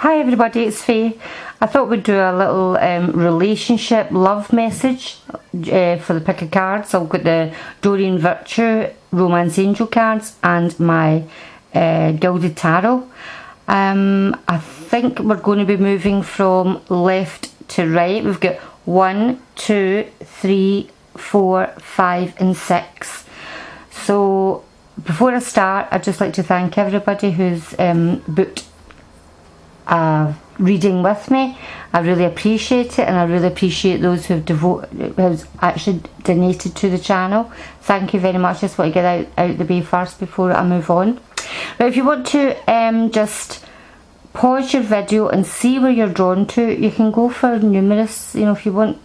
Hi everybody, it's Faye. I thought we'd do a little relationship love message for the pick of cards. I've got the Doreen Virtue Romance Angel cards and my Gilded Tarot. I think we're going to be moving from left to right. We've got 1, 2, 3, 4, 5 and 6. So before I start, I'd just like to thank everybody who's booked a reading with me. I really appreciate it, and I really appreciate those who've actually donated to the channel. Thank you very much. Just want to get out the way first before I move on. But if you want to just pause your video and see where you're drawn to, you can go for numerous, if you want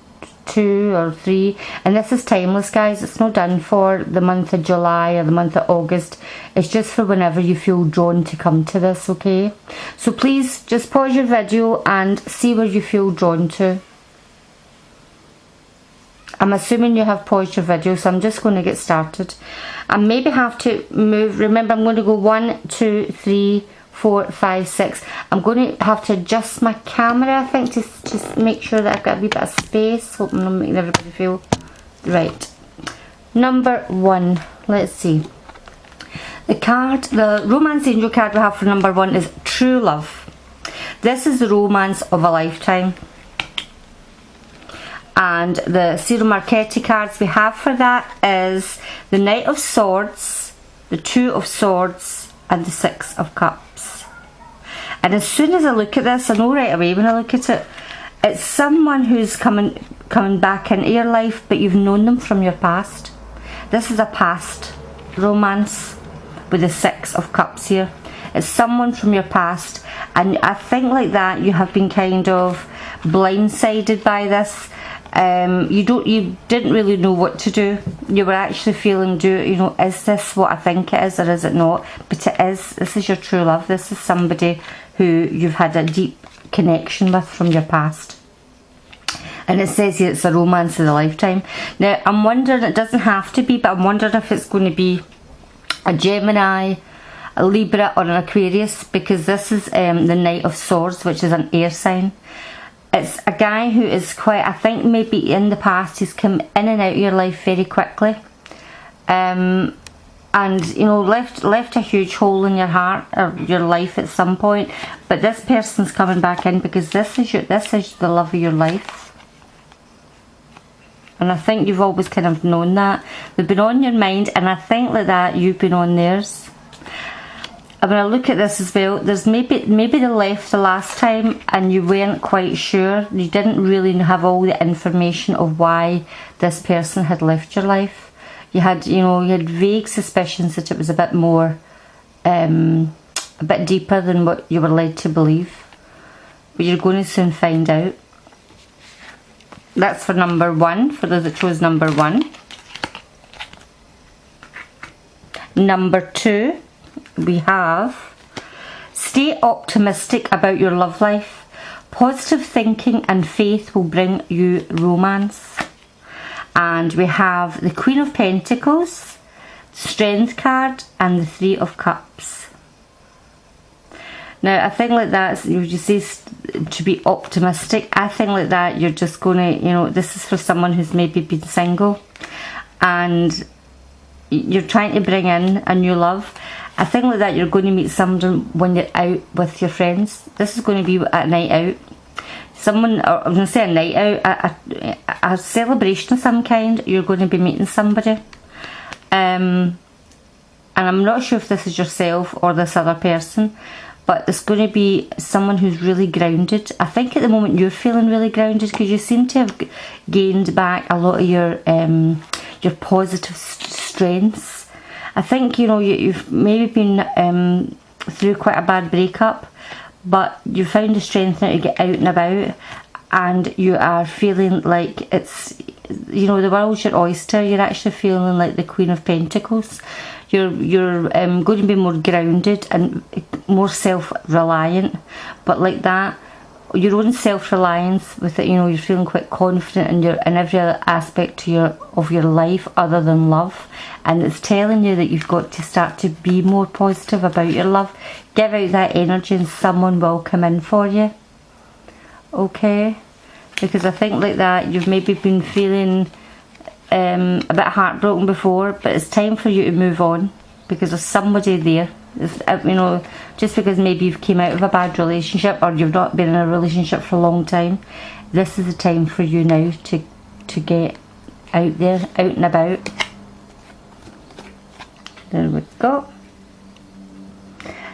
2 or 3, and this is timeless, guys. It's not done for the month of July or the month of August. It's just for whenever you feel drawn to come to this, okay? So please just pause your video and see where you feel drawn to. I'm assuming you have paused your video, so I'm just going to get started. I maybe have to move. Remember, I'm going to go 1, 2, 3, 4, 5, 6. I'm going to have to adjust my camera, I think, to make sure that I've got a wee bit of space. Hope I'm not making everybody feel right. Number 1, let's see. The Romance Angel card we have for number 1 is True Love. This is the romance of a lifetime. And the Tarot Marchetti cards we have for that is the Knight of Swords, the 2 of Swords, and the 6 of Cups. And as soon as I look at this, I know right away when I look at it, it's someone who's coming back into your life, but you've known them from your past. This is a past romance with the 6 of Cups here. It's someone from your past, and I think like that you have been kind of blindsided by this. You didn't really know what to do. You were actually feeling, is this what I think it is, or is it not? But it is. This is your true love. This is somebody who you've had a deep connection with from your past. And it says here it's a romance of a lifetime. Now I'm wondering, it doesn't have to be, but I'm wondering if it's going to be a Gemini, a Libra or an Aquarius, because this is the Knight of Swords, which is an air sign. It's a guy who is quite, I think maybe in the past he's come in and out of your life very quickly, and left a huge hole in your heart or your life at some point. But this person's coming back in because this is the love of your life, and I think you've always kind of known that. They've been on your mind, and I think like that you've been on theirs. And when I look at this as well, there's maybe they left the last time and you weren't quite sure. You didn't really have all the information of why this person had left your life. You had vague suspicions that it was a bit more, a bit deeper than what you were led to believe. But you're going to soon find out. That's for number 1, for those that chose number 1. Number 2. We have stay optimistic about your love life. Positive thinking and faith will bring you romance. And we have the Queen of Pentacles, Strength card, and the 3 of Cups. Now I think like that, you say to be optimistic, I think like that you're just going to, this is for someone who's maybe been single and you're trying to bring in a new love. I think like that you're going to meet someone when you're out with your friends. This is going to be a night out. I'm going to say a night out, a celebration of some kind. You're going to be meeting somebody. And I'm not sure if this is yourself or this other person, but it's going to be someone who's really grounded. I think at the moment you're feeling really grounded because you seem to have gained back a lot of your positive strengths. I think, you've maybe been through quite a bad breakup, but you found the strength now to get out and about, and you are feeling like it's, the world's your oyster. You're actually feeling like the Queen of Pentacles. You're going to be more grounded and more self-reliant, but like that, your own self-reliance with it. You know, you're feeling quite confident in every other aspect of your life other than love, and it's telling you that you've got to start to be more positive about your love. Give out that energy and someone will come in for you. Okay, because I think like that you've maybe been feeling a bit heartbroken before, but it's time for you to move on, because there's somebody there. You know, just because maybe you've came out of a bad relationship or you've not been in a relationship for a long time, this is the time for you now to get out there, out and about. There we go.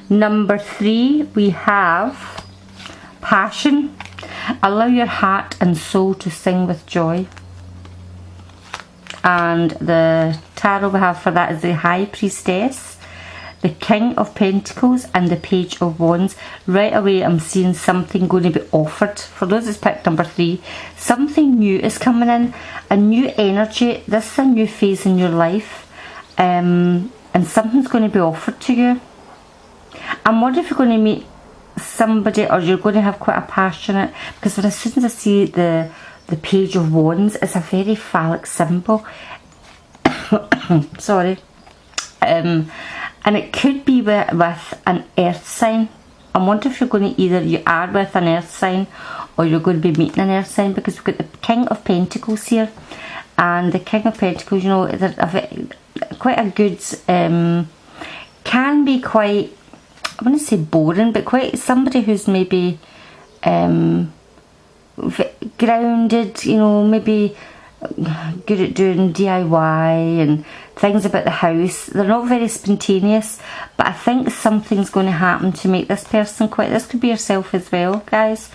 Number 3, we have passion. Allow your heart and soul to sing with joy. And the tarot we have for that is the High Priestess, the King of Pentacles, and the Page of Wands. Right away I'm seeing something going to be offered. For those that's picked number 3, something new is coming in, a new energy. This is a new phase in your life, and something's going to be offered to you. I'm wondering if you're going to meet somebody, or you're going to have quite a passionate, because as soon as I see the Page of Wands, it's a very phallic symbol. Sorry. And it could be with an earth sign. I wonder if you're going to you are with an earth sign, or you're going to be meeting an earth sign, because we've got the King of Pentacles here, and the King of Pentacles, you know, is quite a good, can be quite, I wouldn't say boring, but quite somebody who's maybe grounded, you know, maybe good at doing DIY and things about the house. They're not very spontaneous, but I think something's going to happen to make this person quite, this could be yourself as well, guys.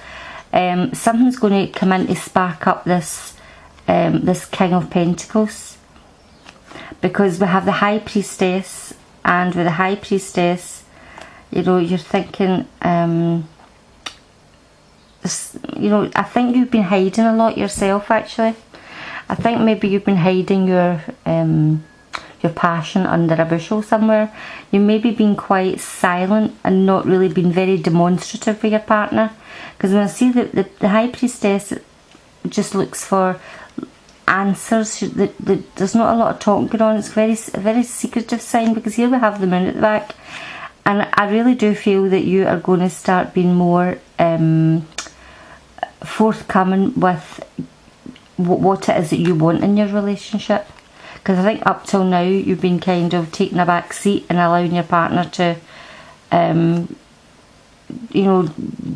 Something's going to come in to spark up this this King of Pentacles, because we have the High Priestess, and with the High Priestess, you know, you're thinking, you know, I think you've been hiding a lot yourself, actually. I think maybe you've been hiding your passion under a bushel somewhere. You maybe been quite silent and not really been very demonstrative with your partner. Because when I see the High Priestess, it just looks for answers. There's not a lot of talking going on. It's a very secretive sign, because here we have the Moon at the back. And I really do feel that you are going to start being more forthcoming with what it is that you want in your relationship. Because I think up till now you've been kind of taking a back seat and allowing your partner to you know,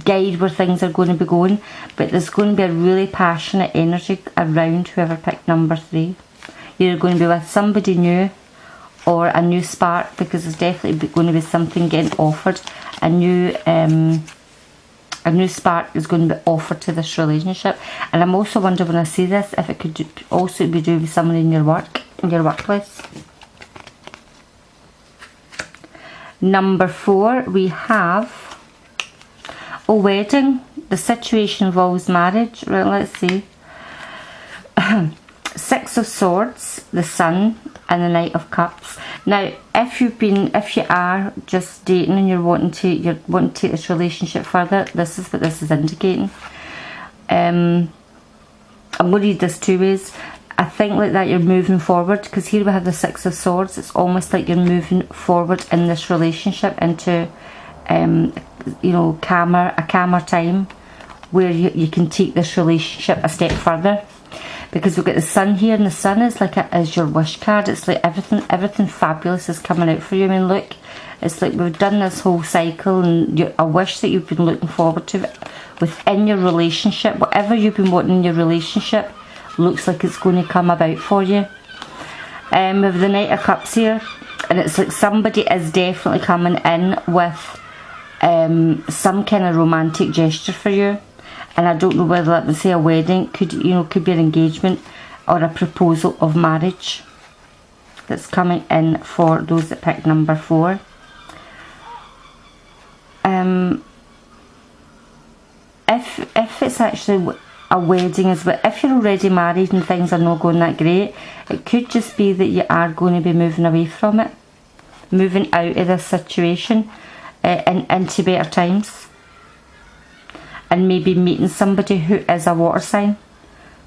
guide where things are going to be going. But there's going to be a really passionate energy around whoever picked number 3. You're going to be with somebody new, or a new spark, because there's definitely going to be something getting offered. A new spark is going to be offered to this relationship. And I'm also wondering, when I see this, if it could also be doing with someone in your workplace. Number 4, we have a wedding. The situation involves marriage. Right, let's see. 6 of Swords, the Sun, and the Knight of Cups. Now, if you are just dating and you're wanting to take this relationship further, this is what this is indicating. I'm going to read this 2 ways. I think like that you're moving forward, because here we have the 6 of Swords. It's almost like you're moving forward in this relationship into you know, a calmer time, where you can take this relationship a step further. Because we've got the Sun here, and the Sun is like is your wish card. It's like everything fabulous is coming out for you. I mean, look, it's like we've done this whole cycle, and a wish that you've been looking forward to within your relationship. Whatever you've been wanting in your relationship looks like it's going to come about for you. We have the Knight of Cups here, and it's like somebody is definitely coming in with some kind of romantic gesture for you. And I don't know whether that would say a wedding, could be an engagement or a proposal of marriage that's coming in for those that pick number 4. If it's actually a wedding as well, if you're already married and things are not going that great, it could just be that you are going to be moving away from it, moving out of this situation and into better times. and maybe meeting somebody who is a water sign.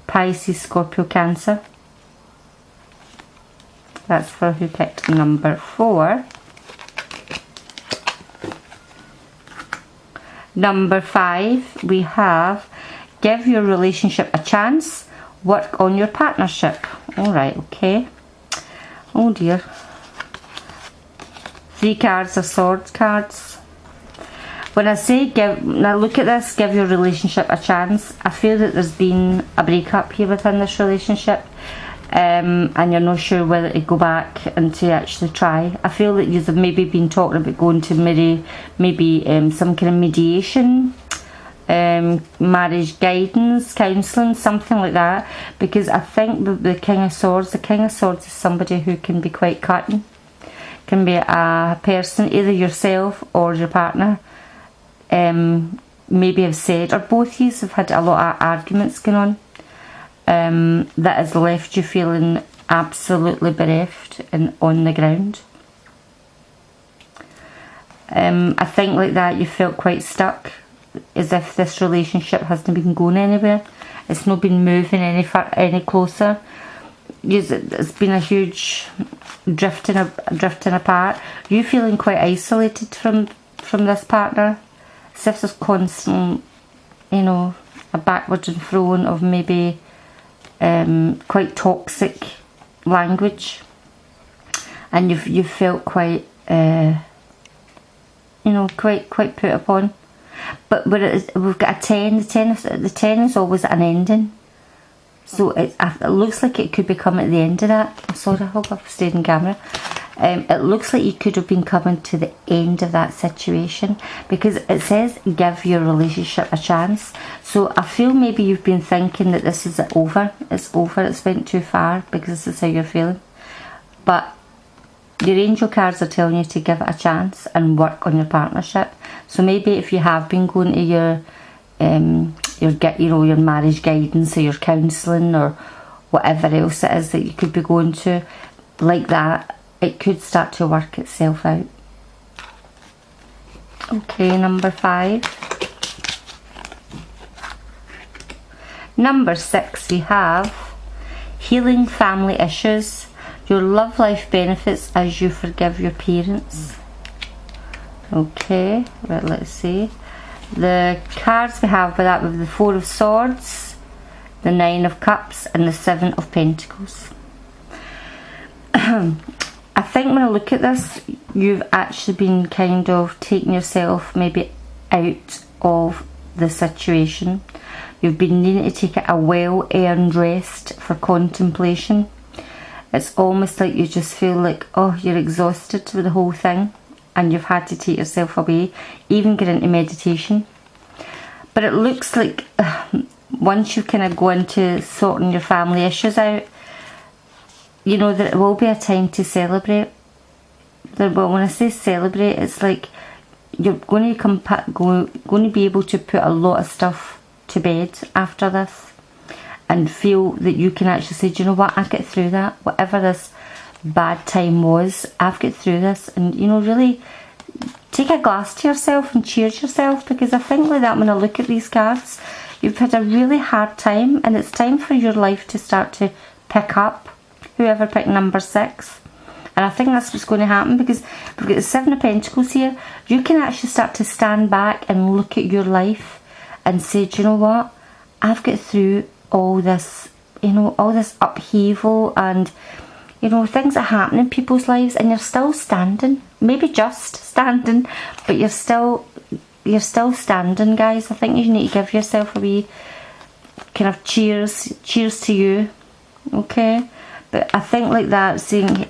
Pisces, Scorpio, Cancer. That's for who picked number 4. Number 5, we have give your relationship a chance, work on your partnership. Alright, okay. Oh dear. 3 cards of swords cards. When I say now look at this, give your relationship a chance, I feel that there's been a breakup here within this relationship. And you're not sure whether to go back and to actually try. I feel that you've maybe been talking about going to maybe some kind of mediation, marriage guidance, counselling, something like that, because I think the King of Swords is somebody who can be quite cutting, can be a person, either yourself or your partner, maybe have said, or both of you have had a lot of arguments going on. That has left you feeling absolutely bereft and on the ground. I think like that you felt quite stuck, as if this relationship hasn't been going anywhere. It's not been moving any closer. It's been a huge drifting apart. You feeling quite isolated from this partner, as if there's constant, you know, a backwards and froing of maybe quite toxic language, and you've felt quite you know, quite put upon. But we've got a 10. The 10 is always an ending, so it looks like it could be coming at the end of that. I'm sorry, I hope I've stayed in camera. It looks like you could have been coming to the end of that situation, because it says give your relationship a chance. So I feel maybe you've been thinking that this is over, it's went too far, because this is how you're feeling. But your angel cards are telling you to give it a chance and work on your partnership. So maybe if you have been going to your marriage guidance or your counselling or whatever else it is that you could be going to, like that, it could start to work itself out. Okay, number 5. Number 6, we have healing family issues. Your love life benefits as you forgive your parents. Okay, right, let's see. The cards we have for that, with the 4 of Swords, the 9 of Cups, and the 7 of Pentacles. I think when I look at this, you've actually been kind of taking yourself maybe out of the situation. You've been needing to take a well-earned rest for contemplation. It's almost like you just feel like, oh, you're exhausted with the whole thing, and you've had to take yourself away, even get into meditation. But it looks like once you kind of go into sorting your family issues out, you know, there will be a time to celebrate. But when I say celebrate, it's like you're going to be able to put a lot of stuff to bed after this, and feel that you can actually say, do you know what, I've got through that. Whatever this bad time was, I've got through this. And, you know, really take a glass to yourself and cheers yourself, because I think like that, when I look at these cards, you've had a really hard time, and it's time for your life to start to pick up. Whoever picked number 6. And I think that's what's going to happen, because we've got the 7 of Pentacles here. You can actually start to stand back and look at your life and say, do you know what, I've got through all this, you know, all this upheaval and, you know, things that happen in people's lives, and you're still standing. Maybe just standing, but you're still standing, guys. I think you need to give yourself a wee kind of cheers to you. Okay, but I think like that, saying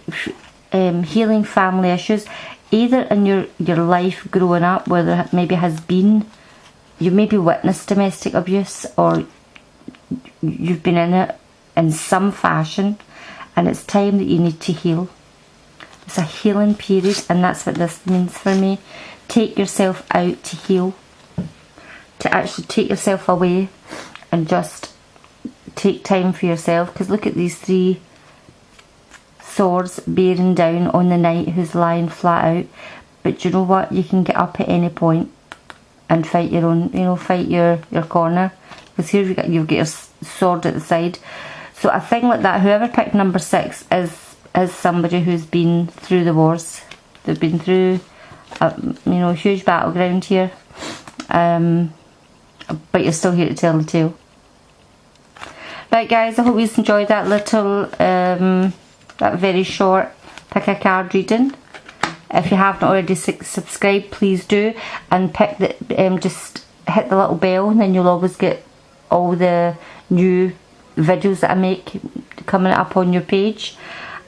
healing family issues, either in your life growing up, where there maybe has been, you maybe witnessed domestic abuse, or you've been in it in some fashion, and it's time that you need to heal. It's a healing period, and that's what this means for me. Take yourself out to heal, to actually take yourself away and just take time for yourself. Because look at these 3 swords bearing down on the knight who's lying flat out. But you know what, you can get up at any point. and fight your own, you know, fight your corner. Because here you've got your sword at the side. So a thing like that, whoever picked number 6 is somebody who's been through the wars. They've been through you know, a huge battleground here. But you're still here to tell the tale. Right guys, I hope you enjoyed that little, that very short pick a card reading. If you haven't already subscribed, please do, and pick the, just hit the little bell, and then you'll always get all the new videos that I make coming up on your page.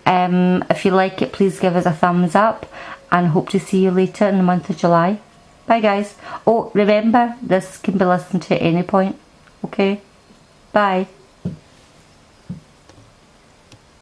If you like it, please give us a thumbs up, and hope to see you later in the month of July. Bye guys. Oh, remember, this can be listened to at any point. Okay, bye.